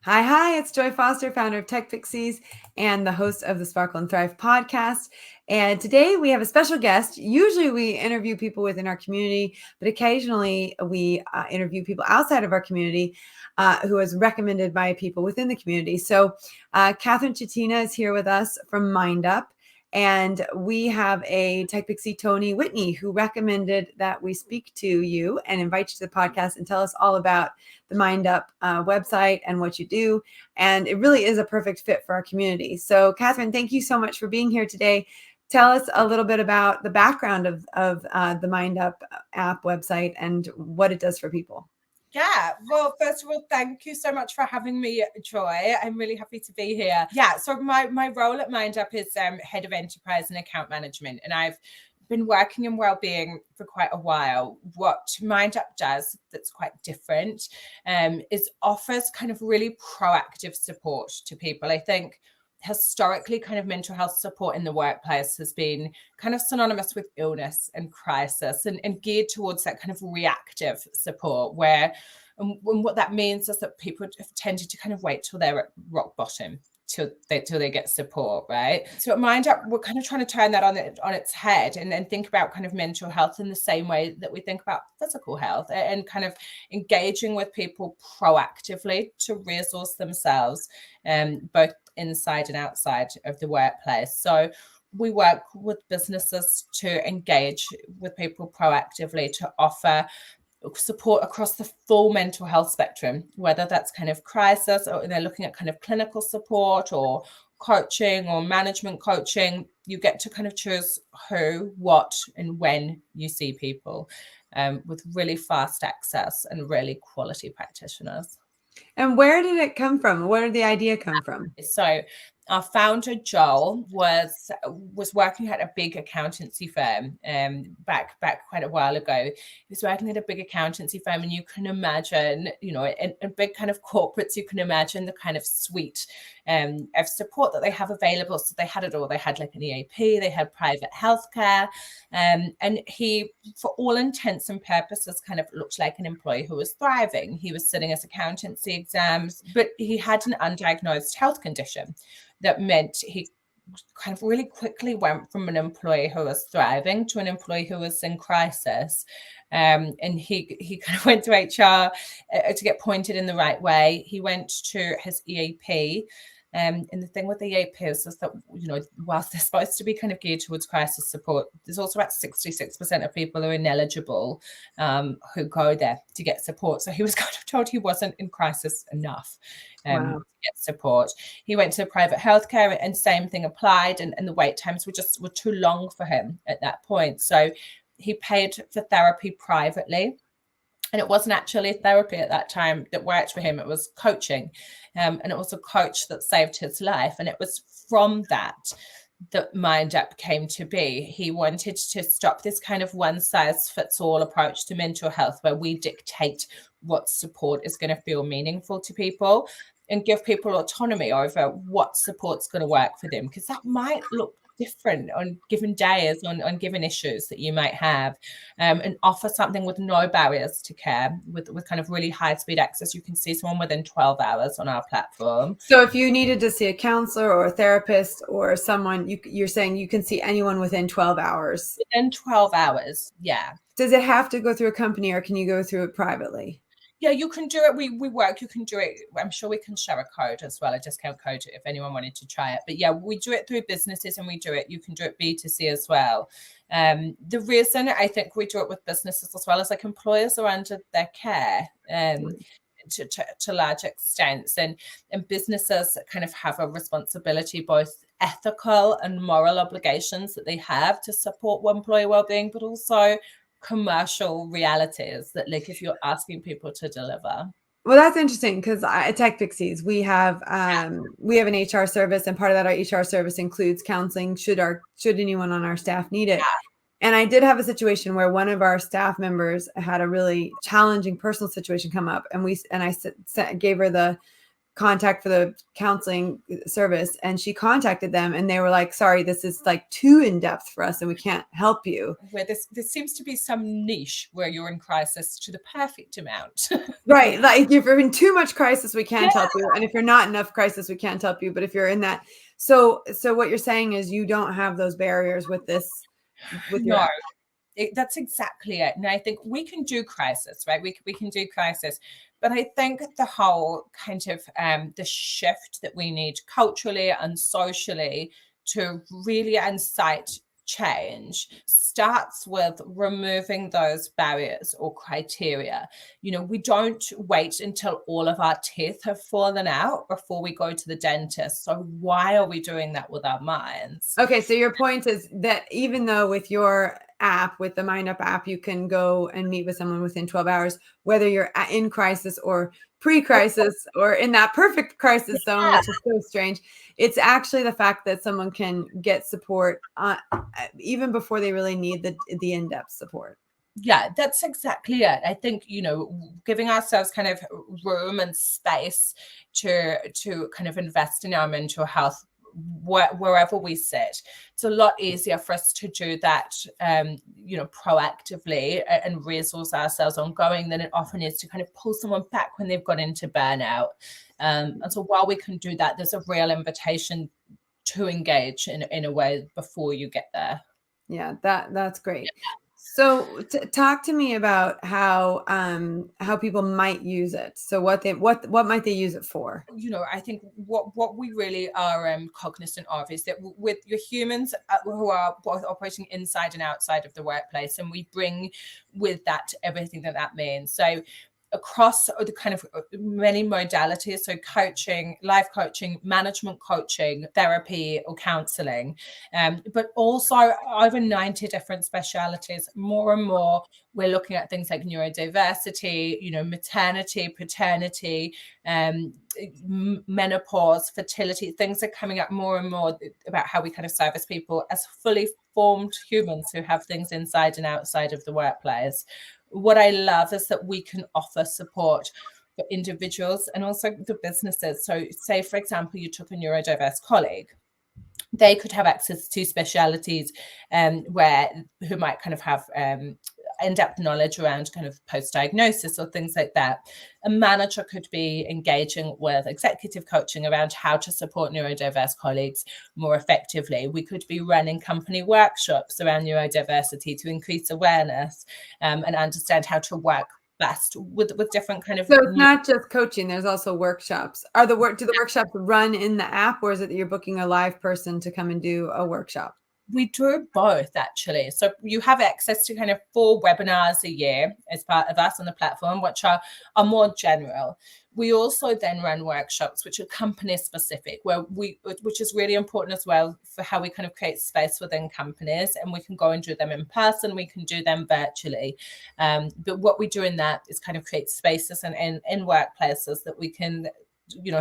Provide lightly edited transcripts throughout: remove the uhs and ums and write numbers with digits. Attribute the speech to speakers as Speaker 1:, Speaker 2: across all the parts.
Speaker 1: Hi, it's Joy Foster, founder of TechPixies and the host of the Sparkle and Thrive podcast. And today we have a special guest. Usually we interview people within our community, but occasionally we interview people outside of our community who is recommended by people within the community. So Kathryn Cettina is here with us from MYNDUP. And we have a Tech Pixie, Tony Whitney, who recommended that we speak to you and invite you to the podcast and tell us all about the MYNDUP website and what you do. And it really is a perfect fit for our community. So Kathryn, thank you so much for being here today. Tell us a little bit about the background of the MYNDUP app website and what it does for people.
Speaker 2: Yeah, well, first of all, thank you so much for having me, Joy. I'm really happy to be here. Yeah, so my role at MYNDUP is head of enterprise and account management, and I've been working in wellbeing for quite a while. What MYNDUP does that's quite different is offers kind of really proactive support to people. I think historically kind of mental health support in the workplace has been kind of synonymous with illness and crisis and geared towards that kind of reactive support where and what that means is that people have tended to kind of wait till they're at rock bottom till they get support, right? So at MYNDUP, we're kind of trying to turn that on its head and then think about kind of mental health in the same way that we think about physical health and kind of engaging with people proactively to resource themselves, both inside and outside of the workplace. So we work with businesses to engage with people proactively to offer support across the full mental health spectrum, whether that's kind of crisis or they're looking at kind of clinical support or coaching or management coaching. You get to kind of choose who, what, and when you see people with really fast access and really quality practitioners.
Speaker 1: And where did it come from? Where did the idea come from?
Speaker 2: So our founder, Joel, was working at a big accountancy firm back quite a while ago. He was working at a big accountancy firm, and you can imagine, in big kind of corporates, you can imagine the kind of suite of support that they have available. So they had it all. They had like an EAP, they had private healthcare, and he, for all intents and purposes, kind of looked like an employee who was thriving. He was sitting his accountancy exams, but he had an undiagnosed health condition that meant he kind of really quickly went from an employee who was thriving to an employee who was in crisis. And he kind of went to HR to get pointed in the right way. He went to his EAP. And the thing with the EAP is that, whilst they're supposed to be kind of geared towards crisis support, there's also about 66% of people who are ineligible who go there to get support. So he was kind of told he wasn't in crisis enough to get support. He went to private healthcare and same thing applied. And the wait times were too long for him at that point. So he paid for therapy privately. And it wasn't actually therapy at that time that worked for him. It was coaching. And it was a coach that saved his life. And it was from that MYNDUP came to be. He wanted to stop this kind of one-size-fits-all approach to mental health where we dictate what support is going to feel meaningful to people and give people autonomy over what support's going to work for them, because that might look different on given days, on given issues that you might have, and offer something with no barriers to care, with kind of really high speed access. You can see someone within 12 hours on our platform.
Speaker 1: So if you needed to see a counselor or a therapist or someone, you're saying you can see anyone within 12 hours?
Speaker 2: Within 12 hours, yeah.
Speaker 1: Does it have to go through a company or can you go through it privately?
Speaker 2: Yeah, you can do it. We work, you can do it. I'm sure we can share a code as well, a discount code if anyone wanted to try it. But yeah, we do it through businesses and you can do it B2C as well. The reason I think we do it with businesses as well is like employers are under their care to large extents, and businesses kind of have a responsibility, both ethical and moral obligations that they have to support employee wellbeing, but also commercial realities that, like, if you're asking people to deliver.
Speaker 1: Well, that's interesting because at TechPixies we have an HR service, and part of that our HR service includes counseling should anyone on our staff need it. And I did have a situation where one of our staff members had a really challenging personal situation come up, and I gave her the contact for the counseling service, and she contacted them and they were like, sorry, this is like too in depth for us and we can't help you.
Speaker 2: Where there seems to be some niche where you're in crisis to the perfect amount.
Speaker 1: Right. Like if you're in too much crisis, we can't help you. And if you're not enough crisis, we can't help you. But if you're in that, so what you're saying is you don't have those barriers with this, with your app.
Speaker 2: That's exactly it. And I think we can do crisis, right? We can do crisis. But I think the whole kind of the shift that we need culturally and socially to really incite change starts with removing those barriers or criteria. We don't wait until all of our teeth have fallen out before we go to the dentist. So why are we doing that with our minds?
Speaker 1: Okay, so your point is that even though with your app, with the MYNDUP app, you can go and meet with someone within 12 hours, whether you're in crisis or pre-crisis or in that perfect crisis zone, which is so strange. It's actually the fact that someone can get support even before they really need the in-depth support.
Speaker 2: Yeah, that's exactly it. I think, giving ourselves kind of room and space to kind of invest in our mental health wherever we sit. It's a lot easier for us to do that, proactively and resource ourselves ongoing than it often is to kind of pull someone back when they've got into burnout. And so while we can do that, there's a real invitation to engage in a way before you get there.
Speaker 1: Yeah, that's great. Yeah. So talk to me about how people might use it. So what might they use it for?
Speaker 2: I think what we really are cognizant of is that with your humans who are both operating inside and outside of the workplace, and we bring with that everything that means. So across the kind of many modalities, so coaching, life coaching, management coaching, therapy or counseling, but also over 90 different specialities. More and more, we're looking at things like neurodiversity, maternity, paternity, menopause, fertility. Things are coming up more and more about how we kind of service people as fully formed humans who have things inside and outside of the workplace. What I love is that we can offer support for individuals and also the businesses. So say, for example, you took a neurodiverse colleague. They could have access to specialities who might kind of have in-depth knowledge around kind of post-diagnosis or things like that. A manager could be engaging with executive coaching around how to support neurodiverse colleagues more effectively. We could be running company workshops around neurodiversity to increase awareness and understand how to work best with different kind of.
Speaker 1: So it's not just coaching, there's also workshops. Do the workshops run in the app, or is it that you're booking a live person to come and do a workshop?
Speaker 2: We do both, actually. So you have access to kind of 4 webinars a year as part of us on the platform, which are more general. We also then run workshops which are company specific, which is really important as well for how we kind of create space within companies, and we can go and do them in person, we can do them virtually. But what we do in that is kind of create spaces in workplaces that we can,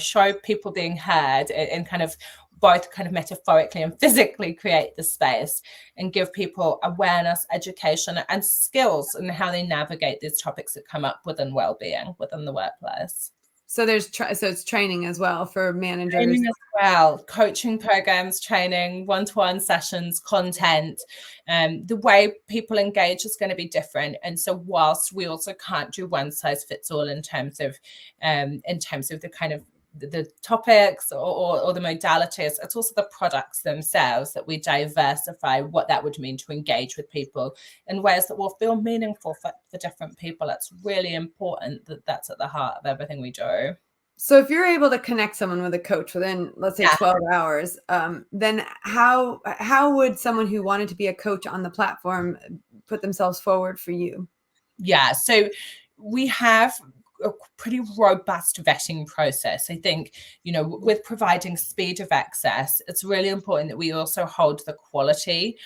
Speaker 2: show people being heard and kind of both kind of metaphorically and physically create the space and give people awareness, education, and skills in how they navigate these topics that come up within wellbeing within the workplace.
Speaker 1: So it's training as well for managers.
Speaker 2: Training as well, coaching programs, training, one-to-one sessions, content. The way people engage is going to be different, and so whilst we also can't do one size fits all in terms of the kind of the topics or the modalities, it's also the products themselves that we diversify what that would mean to engage with people in ways that will feel meaningful for different people. It's really important that that's at the heart of everything we do.
Speaker 1: So if you're able to connect someone with a coach within, let's say, 12 hours, then how would someone who wanted to be a coach on the platform put themselves forward for you?
Speaker 2: Yeah, so we have a pretty robust vetting process. I think, with providing speed of access, it's really important that we also hold the quality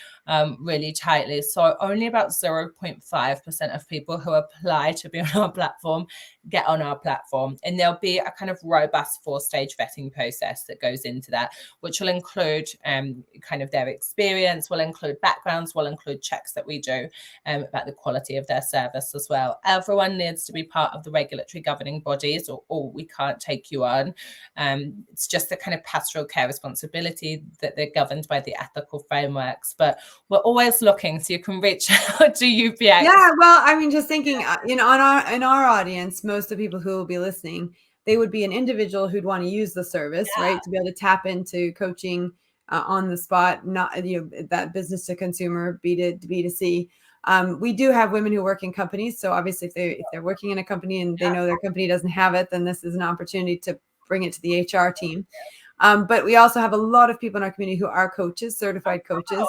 Speaker 2: really tightly. So only about 0.5% of people who apply to be on our platform get on our platform. And there'll be a kind of robust 4-stage vetting process that goes into that, which will include kind of their experience, will include backgrounds, will include checks that we do about the quality of their service as well. Everyone needs to be part of the regulatory governing bodies, or we can't take you on. It's just the kind of pastoral care responsibility that they're governed by the ethical frameworks. But we're always looking, so you can reach out to UPX.
Speaker 1: Yeah, well, I mean, just thinking, in our audience, most of the people who will be listening, they would be an individual who'd want to use the service, right, to be able to tap into coaching on the spot, not that business to consumer, B2C. We do have women who work in companies, so obviously if they're working in a company and they know their company doesn't have it, then this is an opportunity to bring it to the HR team. But we also have a lot of people in our community who are coaches, certified coaches.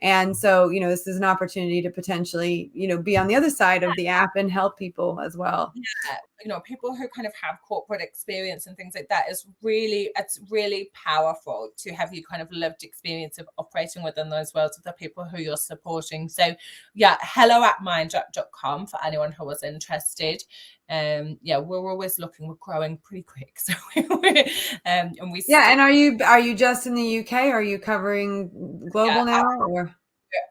Speaker 1: And so, this is an opportunity to potentially, be on the other side of the app and help people as well.
Speaker 2: Yeah, people who kind of have corporate experience and things like that it's really powerful to have you kind of lived experience of operating within those worlds of the people who you're supporting. So yeah, hello@myndup.com for anyone who was interested. We're always looking, we're growing pretty quick. So and
Speaker 1: are you just in the UK? Are you covering global now, or?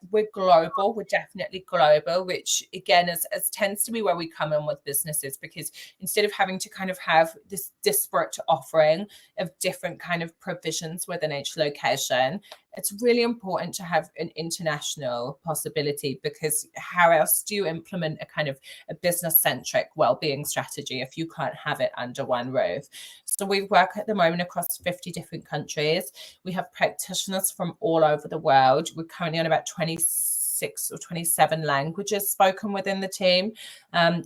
Speaker 2: We're global. We're definitely global, which again is tends to be where we come in with businesses, because instead of having to kind of have this disparate offering of different kind of provisions within each location, it's really important to have an international possibility, because how else do you implement a kind of a business-centric well-being strategy if you can't have it under one roof? So we work at the moment across 50 different countries. We have practitioners from all over the world. We're currently on about 26 or 27 languages spoken within the team,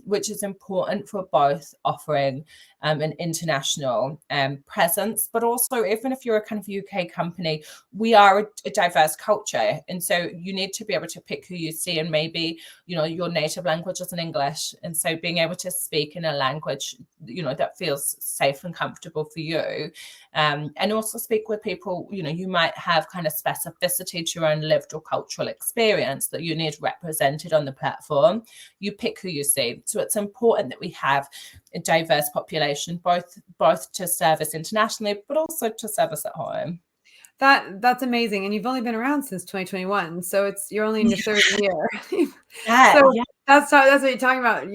Speaker 2: which is important for both offering an international presence, but also even if you're a kind of UK company, we are a diverse culture. And so you need to be able to pick who you see, and maybe, your native language is in English. And so being able to speak in a language, that feels safe and comfortable for you. And also speak with people, you might have kind of specificity to your own lived or cultural experience that you need represented on the platform. You pick who you see. So it's important that we have a diverse population, both to service internationally, but also to service at home.
Speaker 1: That's amazing. And you've only been around since 2021. So you're only in your third year. That's what you're talking about,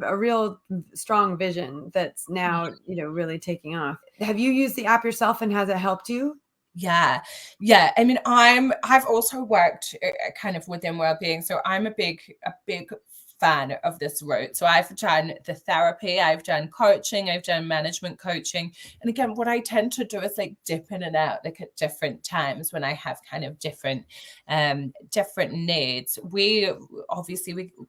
Speaker 1: a real strong vision that's now, really taking off. Have you used the app yourself, and has it helped you?
Speaker 2: Yeah. I mean, I've also worked kind of within wellbeing. So I'm a big fan of this route. So I've done the therapy, I've done coaching, I've done management coaching. And again, what I tend to do is dip in and out at different times when I have kind of different needs. We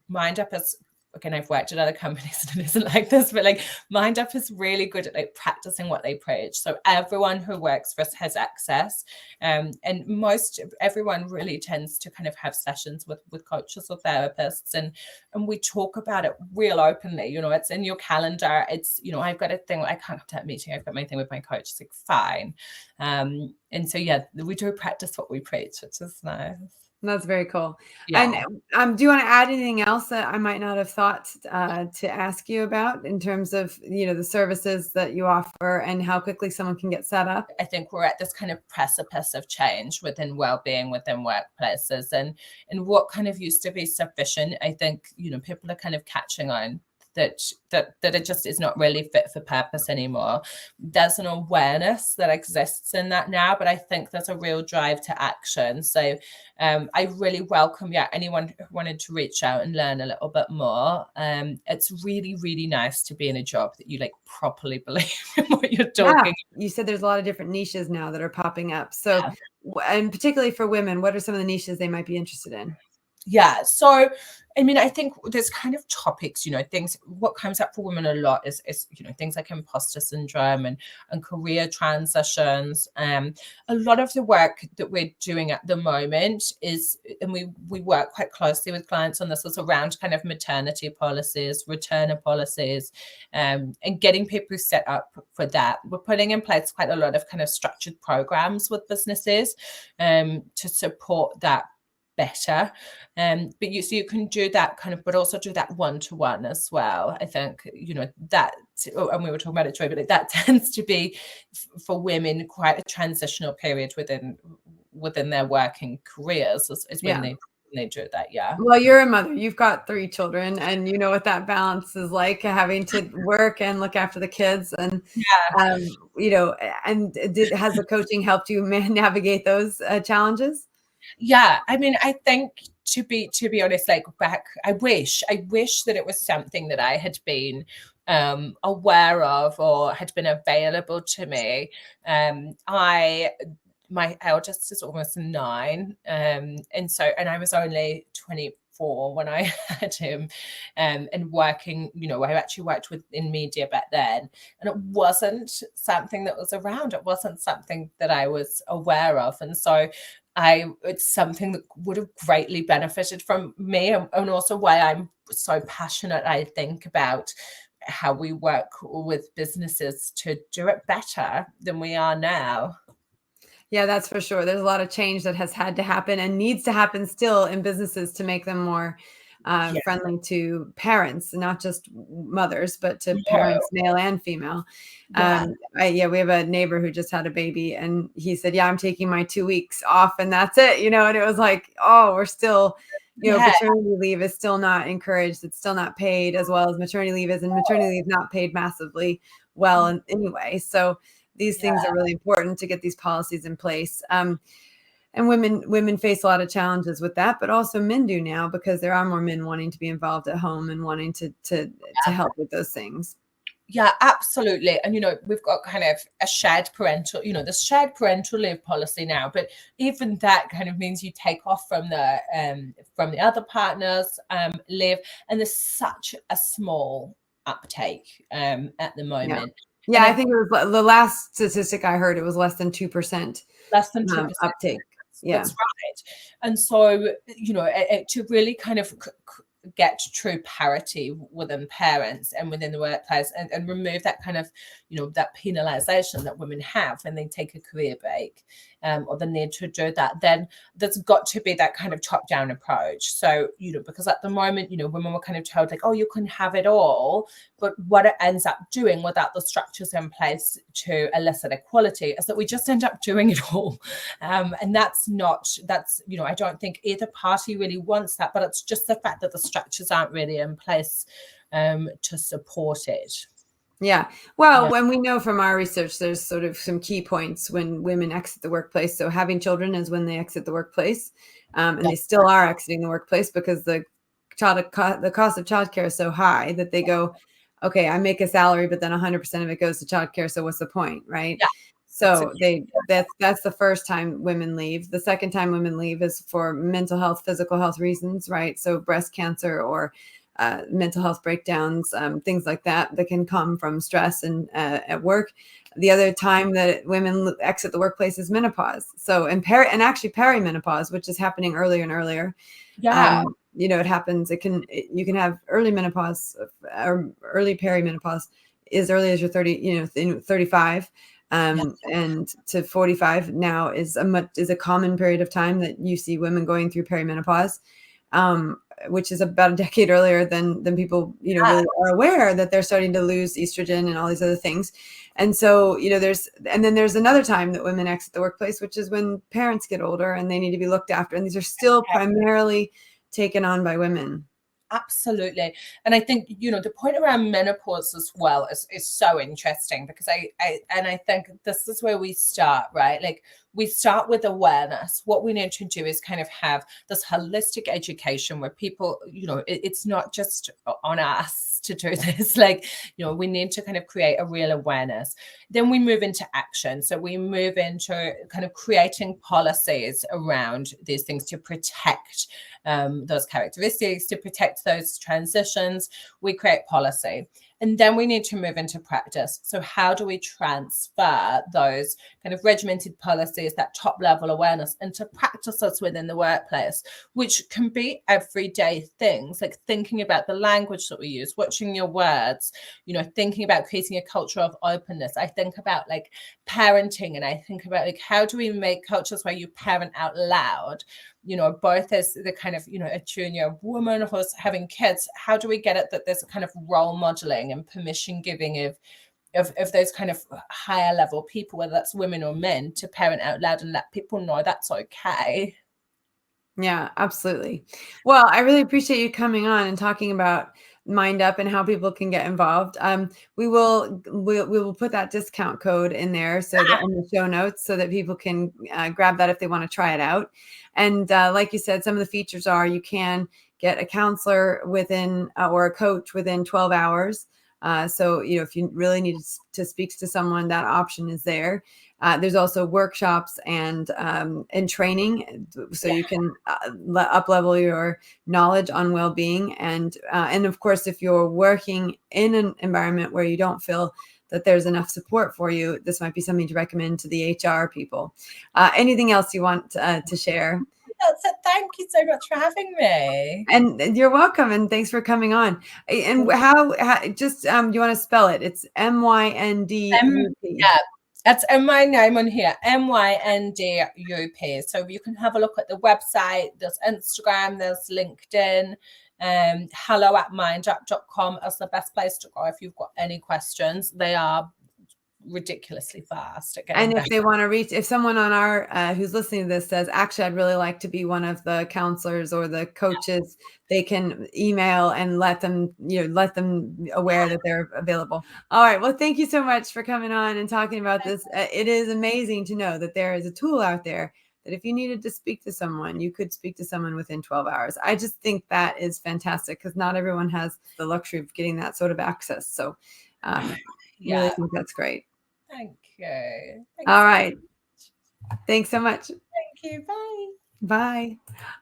Speaker 2: MYNDUP is, again, I've worked at other companies and it isn't like this, but MYNDUP is really good at practicing what they preach. So everyone who works for us has access, and everyone really tends to kind of have sessions with coaches or therapists, and we talk about it real openly. It's in your calendar. It's I've got a thing, I can't have that meeting, I've got my thing with my coach. It's fine. And so we do practice what we preach, which is nice.
Speaker 1: That's very cool.
Speaker 2: Yeah.
Speaker 1: And do you want to add anything else that I might not have thought to ask you about in terms of, the services that you offer and how quickly someone can get set up?
Speaker 2: I think we're at this kind of precipice of change within wellbeing, within workplaces, and what kind of used to be sufficient. I think, people are kind of catching on that it just is not really fit for purpose anymore. There's an awareness that exists in that now, but I think there's a real drive to action. So I really welcome anyone who wanted to reach out and learn a little bit more. It's really, really nice to be in a job that you properly believe in what you're talking.
Speaker 1: You said there's a lot of different niches now that are popping up. So, and particularly for women, what are some of the niches they might be interested in?
Speaker 2: Yeah. So, I mean, I think there's kind of topics, things, what comes up for women a lot is things like imposter syndrome and career transitions. A lot of the work that we're doing at the moment is, and we work quite closely with clients on this, is around kind of maternity policies, returner policies, and getting people set up for that. We're putting in place quite a lot of kind of structured programs with businesses to support that better. But you can do that kind of, but also do that one-to-one as well. I think, that, and we were talking about it, Joy, but that tends to be for women quite a transitional period within their working careers is when they do that. Yeah.
Speaker 1: Well, you're a mother, you've got 3 children, and you know what that balance is like, having to work and look after the kids. And and has the coaching helped you navigate those challenges?
Speaker 2: Yeah, I mean, I think to be honest, like back, I wish that it was something that I had been aware of or had been available to me. My eldest is almost 9, and I was only 24 when I had him, and working. I actually worked in media back then, and it wasn't something that was around. It wasn't something that I was aware of, and so it's something that would have greatly benefited from me, and also why I'm so passionate, I think, about how we work with businesses to do it better than we are now.
Speaker 1: Yeah, that's for sure. There's a lot of change that has had to happen and needs to happen still in businesses to make them more friendly to parents, not just mothers, but to parents, male and female. We have a neighbor who just had a baby, and he said, I'm taking my 2 weeks off and that's it, and it was like, oh, we're still, paternity leave is still not encouraged. It's still not paid as well as maternity leave is, and maternity leave not paid massively well anyway. So these things are really important to get these policies in place. And women face a lot of challenges with that, but also men do now, because there are more men wanting to be involved at home and wanting to help with those things.
Speaker 2: Yeah, absolutely. And, we've got kind of a shared parental, the shared parental leave policy now, but even that kind of means you take off from the other partner's leave, and there's such a small uptake at the moment.
Speaker 1: Yeah, I think it was the last statistic I heard, it was less than 2%.
Speaker 2: Less than 2%
Speaker 1: uptake. Yeah,
Speaker 2: that's right. And so, to really kind of get true parity within parents and within the workplace, and remove that kind of, that penalization that women have when they take a career break, or the need to do that, then there's got to be that kind of top-down approach. So, because at the moment, women were kind of told like, oh, you can have it all, but what it ends up doing without the structures in place to elicit equality is that we just end up doing it all. And that's, I don't think either party really wants that, but it's just the fact that the structures aren't really in place to support it.
Speaker 1: Yeah. Well, when we know from our research, there's sort of some key points when women exit the workplace. So having children is when they exit the workplace, and they still are exiting the workplace because the cost of childcare is so high that they go, okay, I make a salary, but then 100% of it goes to childcare. So what's the point, right? Yeah. So that's the first time women leave. The second time women leave is for mental health, physical health reasons, right? So breast cancer or mental health breakdowns, things like that can come from stress and at work. The other time that women exit the workplace is menopause. So and actually perimenopause, which is happening earlier and earlier.
Speaker 2: Yeah.
Speaker 1: It happens. You can have early menopause or early perimenopause as early as you're 30, 35. And to 45 now is a common period of time that you see women going through perimenopause, which is about a decade earlier than people, really are aware that they're starting to lose estrogen and all these other things. And so, there's another time that women exit the workplace, which is when parents get older and they need to be looked after. And these are still primarily taken on by women.
Speaker 2: Absolutely. And I think, the point around menopause as well is so interesting, because I think this is where we start, right? Like, we start with awareness. What we need to do is kind of have this holistic education where people, it's not just on us to do this. Like, we need to kind of create a real awareness. Then we move into action. So we move into kind of creating policies around these things to protect those characteristics, to protect those transitions. We create policy. And then we need to move into practice. So how do we transfer those kind of regimented policies, that top level awareness, into practices within the workplace, which can be everyday things, like thinking about the language that we use, watching your words, thinking about creating a culture of openness. I think about like parenting, and I think about like, how do we make cultures where you parent out loud? both as the kind of, a junior woman who's having kids, how do we get it that there's a kind of role modeling and permission giving of those kind of higher level people, whether that's women or men, to parent out loud and let people know that's okay.
Speaker 1: Yeah, absolutely. Well, I really appreciate you coming on and talking about MYNDUP and how people can get involved. We will put that discount code in there so that in the show notes so that people can grab that if they want to try it out. And like you said, some of the features are you can get a counselor within or a coach within 12 hours. So, if you really need to speak to someone, that option is there. There's also workshops and training, so you can up level your knowledge on well-being. And of course, if you're working in an environment where you don't feel that there's enough support for you, this might be something to recommend to the HR people. Anything else you want to share?
Speaker 2: That's it. Thank you so much for having me.
Speaker 1: And you're welcome. And thanks for coming on. And how just you want to spell it? It's MYNDUP.
Speaker 2: Yeah, that's in my name on here, MYNDUP. So you can have a look at the website. There's Instagram, there's LinkedIn. hello@myndup.com is the best place to go if you've got any questions. They are ridiculously fast at getting
Speaker 1: And if
Speaker 2: better.
Speaker 1: they want to reach, if someone on our who's listening to this says, actually, I'd really like to be one of the counselors or the coaches, they can email and let them aware that they're available. All right. Well, thank you so much for coming on and talking about this. It is amazing to know that there is a tool out there that if you needed to speak to someone, you could speak to someone within 12 hours. I just think that is fantastic because not everyone has the luxury of getting that sort of access. So really think that's great.
Speaker 2: Thank you.
Speaker 1: All right. Thanks so much.
Speaker 2: Thank you. Bye.
Speaker 1: Bye.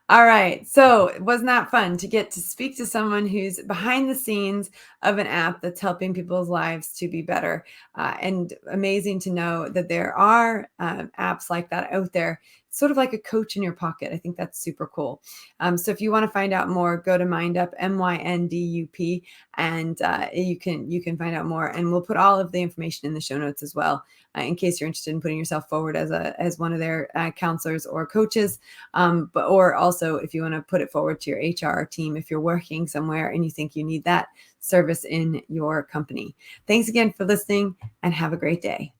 Speaker 1: All right. So wasn't that fun to get to speak to someone who's behind the scenes of an app that's helping people's lives to be better? And amazing to know that there are apps like that out there, sort of like a coach in your pocket. I think that's super cool. So if you want to find out more, go to MYNDUP, MYNDUP, and you can find out more. And we'll put all of the information in the show notes as well, in case you're interested in putting yourself forward as one of their counselors or coaches. Or also if you want to put it forward to your HR team, if you're working somewhere and you think you need that service in your company. Thanks again for listening and have a great day.